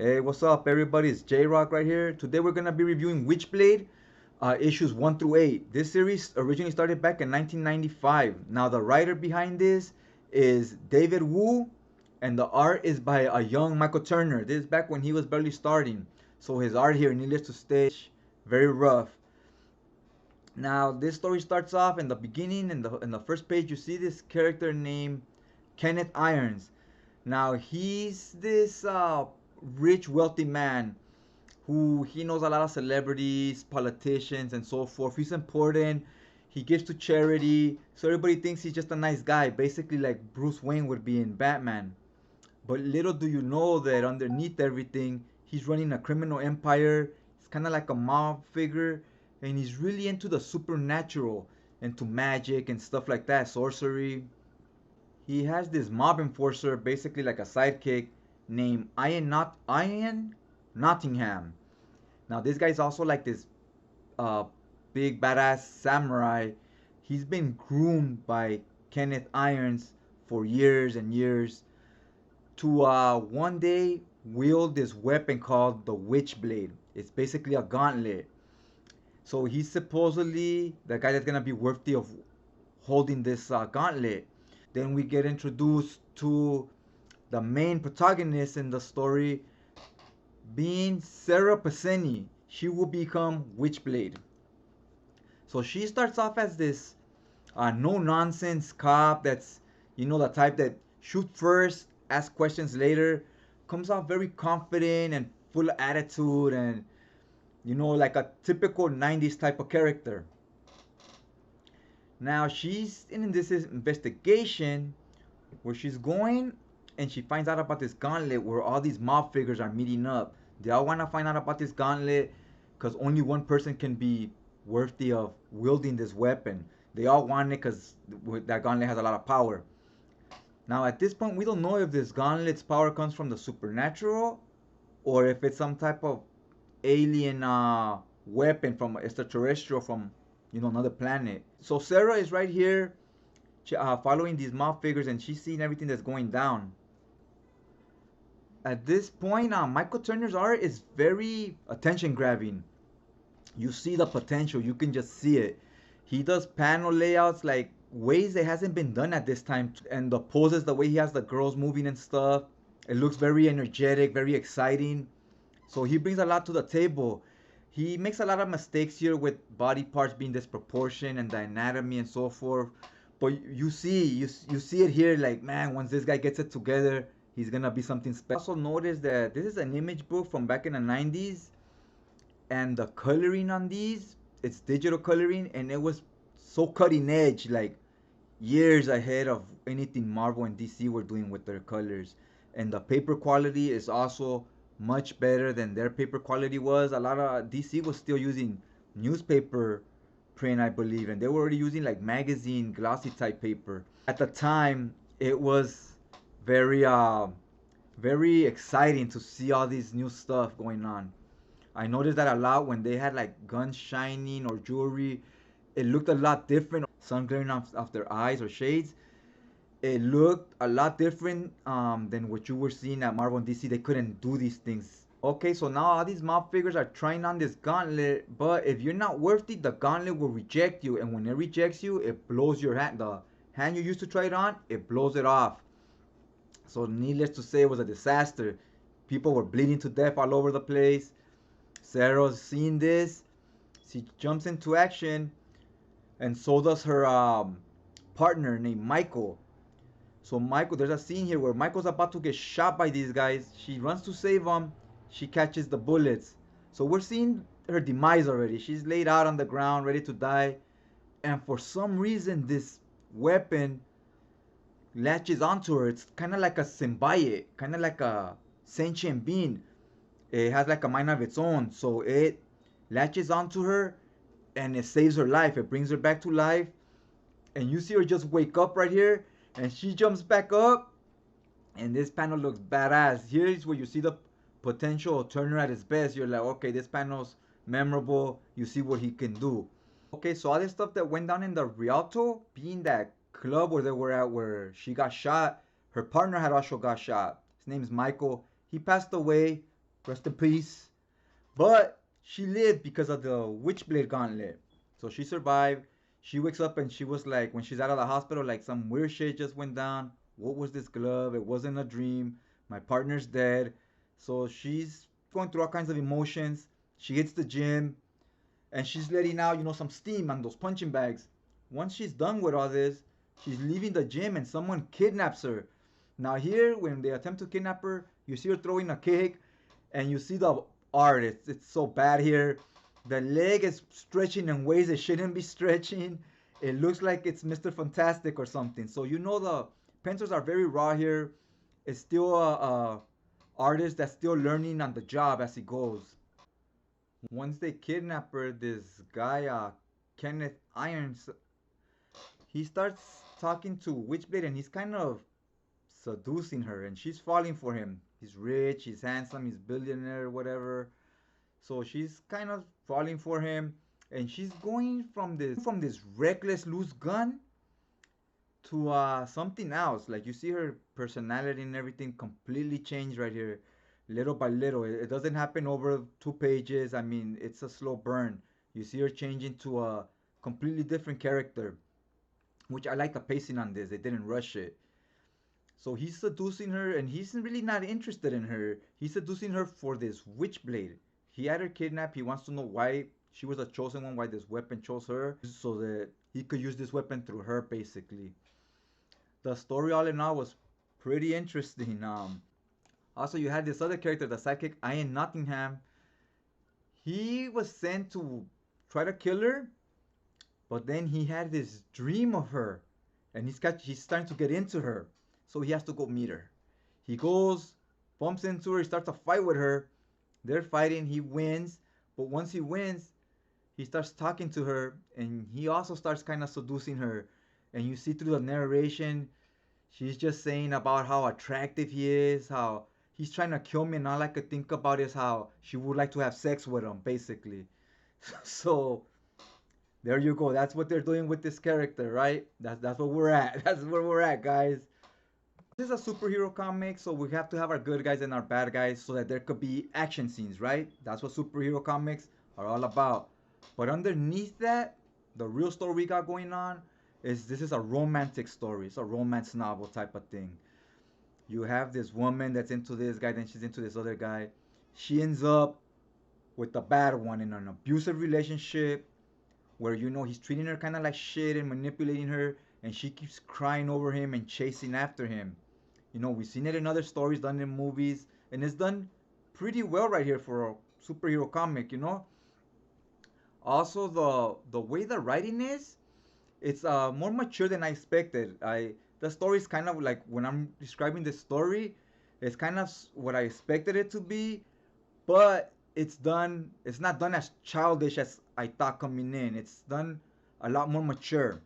Hey, what's up, everybody? It's J-Rock right here. Today we're gonna be reviewing Witchblade, issues 1 through 8. This series originally started back in 1995. Now the writer behind this is David Wohl, and the art is by a young Michael Turner. This is back when he was barely starting. So his art here, needless to say, very rough. Now this story starts off in the beginning, in the first page. You see this character named Kenneth Irons. Now he's this rich, wealthy man who he knows a lot of celebrities, politicians, and so forth. He's important. He gives to charity, so everybody thinks he's just a nice guy, basically like Bruce Wayne would be in Batman. But little do you know that underneath everything, he's running a criminal empire. He's kind of like a mob figure, and he's really into the supernatural, into magic and stuff like that, sorcery. He has this mob enforcer, basically like a sidekick, named Ian Nottingham. Now this guy's also like this uh, big badass samurai. He's been groomed by Kenneth Irons for years and years to one day wield this weapon called the Witchblade. It's basically a gauntlet. So he's supposedly the guy that's gonna be worthy of holding this gauntlet. Then we get introduced to the main protagonist in the story being Sara. She will become Witchblade. So she starts off as this no nonsense cop that's, the type that shoot first, ask questions later, comes off very confident and full of attitude and, like a typical 90s type of character. Now she's in this investigation where she's going and she finds out about this gauntlet where all these mob figures are meeting up. They all want to find out about this gauntlet because only one person can be worthy of wielding this weapon. They all want it because that gauntlet has a lot of power. Now, at this point, we don't know if this gauntlet's power comes from the supernatural or if it's some type of alien weapon from extraterrestrial from another planet. So Sara is right here following these mob figures and she's seeing everything that's going down. At this point, Michael Turner's art is very attention grabbing. You see the potential, you can just see it. He does panel layouts like ways it hasn't been done at this time, and the poses, the way he has the girls moving and stuff, it looks very energetic, very exciting. So he brings a lot to the table. He makes a lot of mistakes here with body parts being disproportionate and the anatomy and so forth. But you see it here, like, man, once this guy gets it together, he's gonna be something special. Also notice that this is an image book from back in the 90s, and the coloring on these, it's digital coloring, and it was so cutting edge, like years ahead of anything Marvel and DC were doing with their colors. And the paper quality is also much better than their paper quality was. A lot of DC was still using newspaper print, I believe, and they were already using like magazine glossy type paper. At the time, it was very very exciting to see all these new stuff going on. I noticed that a lot when they had like guns shining or jewelry. It looked a lot different. Sun glaring off their eyes or shades. It looked a lot different than what you were seeing at Marvel and DC. They couldn't do these things. Okay, so now all these mob figures are trying on this gauntlet, but if you're not worthy, the gauntlet will reject you, and when it rejects you, it blows your hand. The hand you used to try it on, it blows it off. So needless to say, it was a disaster. People were bleeding to death all over the place. Sarah's seeing this. She jumps into action, and so does her partner named Michael. So Michael, there's a scene here where Michael's about to get shot by these guys. She runs to save him. She catches the bullets. So we're seeing her demise already. She's laid out on the ground, ready to die. And for some reason, this weapon latches onto her. It's kind of like a symbiote, kind of like a sentient being. It has like a mind of its own. So it latches onto her and it saves her life. It brings her back to life. And you see her just wake up right here. And she jumps back up. And this panel looks badass. Here's where you see the potential Turner at his best. You're like, okay, this panel's memorable. You see what he can do. Okay, so all this stuff that went down in the Rialto, being that club where they were at where she got shot, her partner had also got shot. His name's Michael. He passed away Rest in peace. But she lived because of the Witchblade gauntlet. So she survived. She wakes up and she was like, when she's out of the hospital, like some weird shit just went down. What was this glove? It wasn't a dream. My partner's dead. So she's going through all kinds of emotions. She hits the gym and she's letting out, some steam on those punching bags. Once she's done with all this, she's leaving the gym and someone kidnaps her. Now here, when they attempt to kidnap her, you see her throwing a kick, and you see the art. It's so bad here. The leg is stretching in ways it shouldn't be stretching. It looks like it's Mr. Fantastic or something. So the pencils are very raw here. It's still a artist that's still learning on the job as he goes. Once they kidnap her, this guy, Kenneth Irons, he starts talking to Witchblade and he's kind of seducing her and she's falling for him. He's rich, he's handsome, he's billionaire, whatever. So she's kind of falling for him and she's going from this reckless loose gun to something else. Like you see her personality and everything completely change right here, little by little. It doesn't happen over 2 pages. I mean, it's a slow burn. You see her change into a completely different character, which I like the pacing on this. They didn't rush it. So he's seducing her, and he's really not interested in her. He's seducing her for this witchblade. He had her kidnapped. He wants to know why she was a chosen one, why this weapon chose her, so that he could use this weapon through her, basically. The story, all in all, was pretty interesting. Also, you had this other character, the psychic Ian Nottingham. He was sent to try to kill her, but then he had this dream of her, and he's starting to get into her. So he has to go meet her. He goes, bumps into her, he starts a fight with her. They're fighting, he wins, but once he wins, he starts talking to her, and he also starts kind of seducing her. And you see through the narration, she's just saying about how attractive he is, how he's trying to kill me, and all I could think about is how she would like to have sex with him, basically. So there you go. That's what they're doing with this character, right? That's what we're at. That's where we're at, guys. This is a superhero comic, so we have to have our good guys and our bad guys so that there could be action scenes, right? That's what superhero comics are all about. But underneath that, the real story we got going on is this is a romantic story. It's a romance novel type of thing. You have this woman that's into this guy, then she's into this other guy. She ends up with the bad one in an abusive relationship where he's treating her kind of like shit and manipulating her, and she keeps crying over him and chasing after him. We've seen it in other stories done in movies, and it's done pretty well right here for a superhero comic. Also, the way the writing is, it's more mature than I expected. The story is kind of like, when I'm describing the story, it's kind of what I expected it to be, but it's not done as childish as I thought coming in. It's done a lot more mature.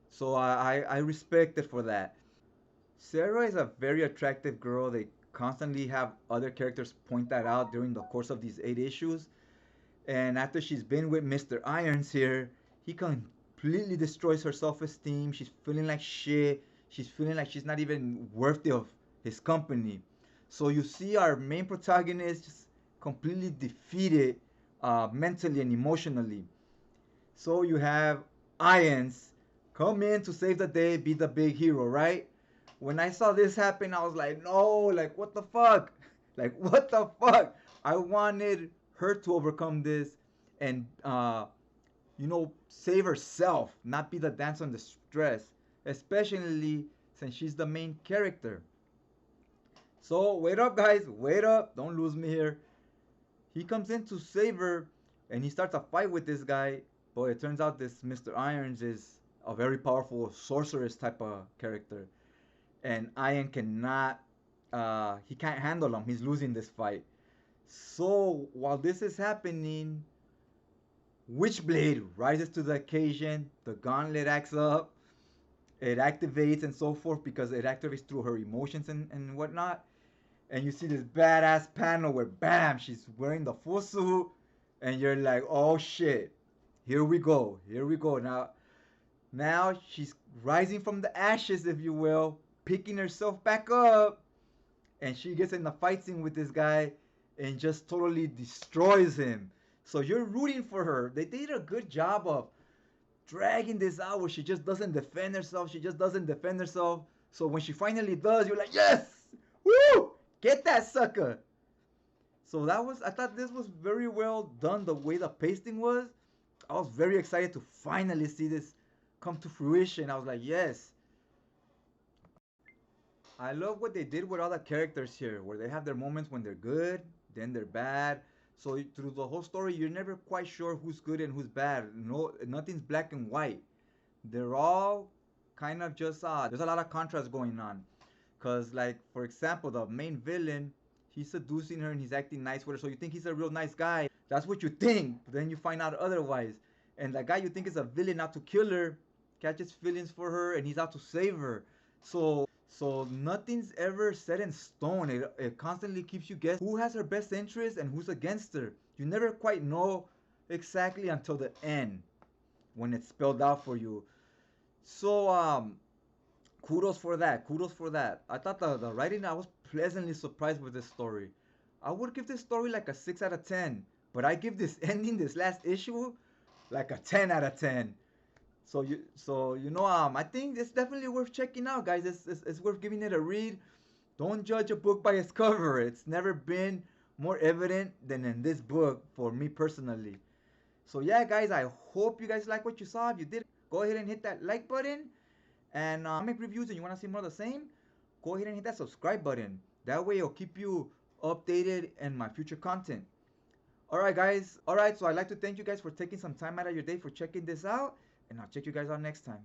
So I respect it for that. Sara is a very attractive girl. They constantly have other characters point that out during the course of these 8 issues. And after she's been with Mr. Irons here, he completely destroys her self-esteem. She's feeling like shit. She's feeling like she's not even worthy of his company. So you see our main protagonist just completely defeated mentally and emotionally. So you have Irons come in to save the day, be the big hero, right? When I saw this happen, I was like, no, like, what the fuck? Like, what the fuck? I wanted her to overcome this and, save herself, not be the dancer in the stress, especially since she's the main character. So, wait up, guys, wait up. Don't lose me here. He comes in to save her and he starts a fight with this guy, but it turns out this Mr. Irons is a very powerful sorceress type of character, and Ian cannot he can't handle him. He's losing this fight. So while this is happening, Witchblade rises to the occasion. The gauntlet acts up. It activates and so forth because it activates through her emotions and whatnot. And you see this badass panel where bam, she's wearing the full suit, and you're like, oh shit, here we go, here we go. Now she's rising from the ashes, if you will, picking herself back up, and she gets in the fight scene with this guy, and just totally destroys him. So you're rooting for her. They did a good job of dragging this out where she just doesn't defend herself. She just doesn't defend herself. So when she finally does, you're like, yes! Woo! Get that sucker! So that was, I thought this was very well done the way the pasting was. I was very excited to finally see this come to fruition. I was like, yes. I love what they did with all the characters here, where they have their moments when they're good, then they're bad. So through the whole story, you're never quite sure who's good and who's bad. No, nothing's black and white. They're all kind of just there's a lot of contrast going on. Cause like for example, the main villain, he's seducing her and he's acting nice with her, so you think he's a real nice guy. That's what you think, but then you find out otherwise. And the guy you think is a villain out to kill her catches feelings for her and he's out to save her. So nothing's ever set in stone. It constantly keeps you guessing who has her best interest and who's against her. You never quite know exactly until the end when it's spelled out for you. So kudos for that. Kudos for that. I thought the writing, I was pleasantly surprised with this story. I would give this story like a 6 out of 10, but I give this ending, this last issue, like a 10 out of 10. I think it's definitely worth checking out, guys. It's worth giving it a read. Don't judge a book by its cover. It's never been more evident than in this book for me personally. So yeah, guys, I hope you guys like what you saw. If you did, go ahead and hit that like button. And I make reviews and you want to see more of the same, go ahead and hit that subscribe button. That way it'll keep you updated in my future content. Alright guys, alright, so I'd like to thank you guys for taking some time out of your day for checking this out, and I'll check you guys out next time.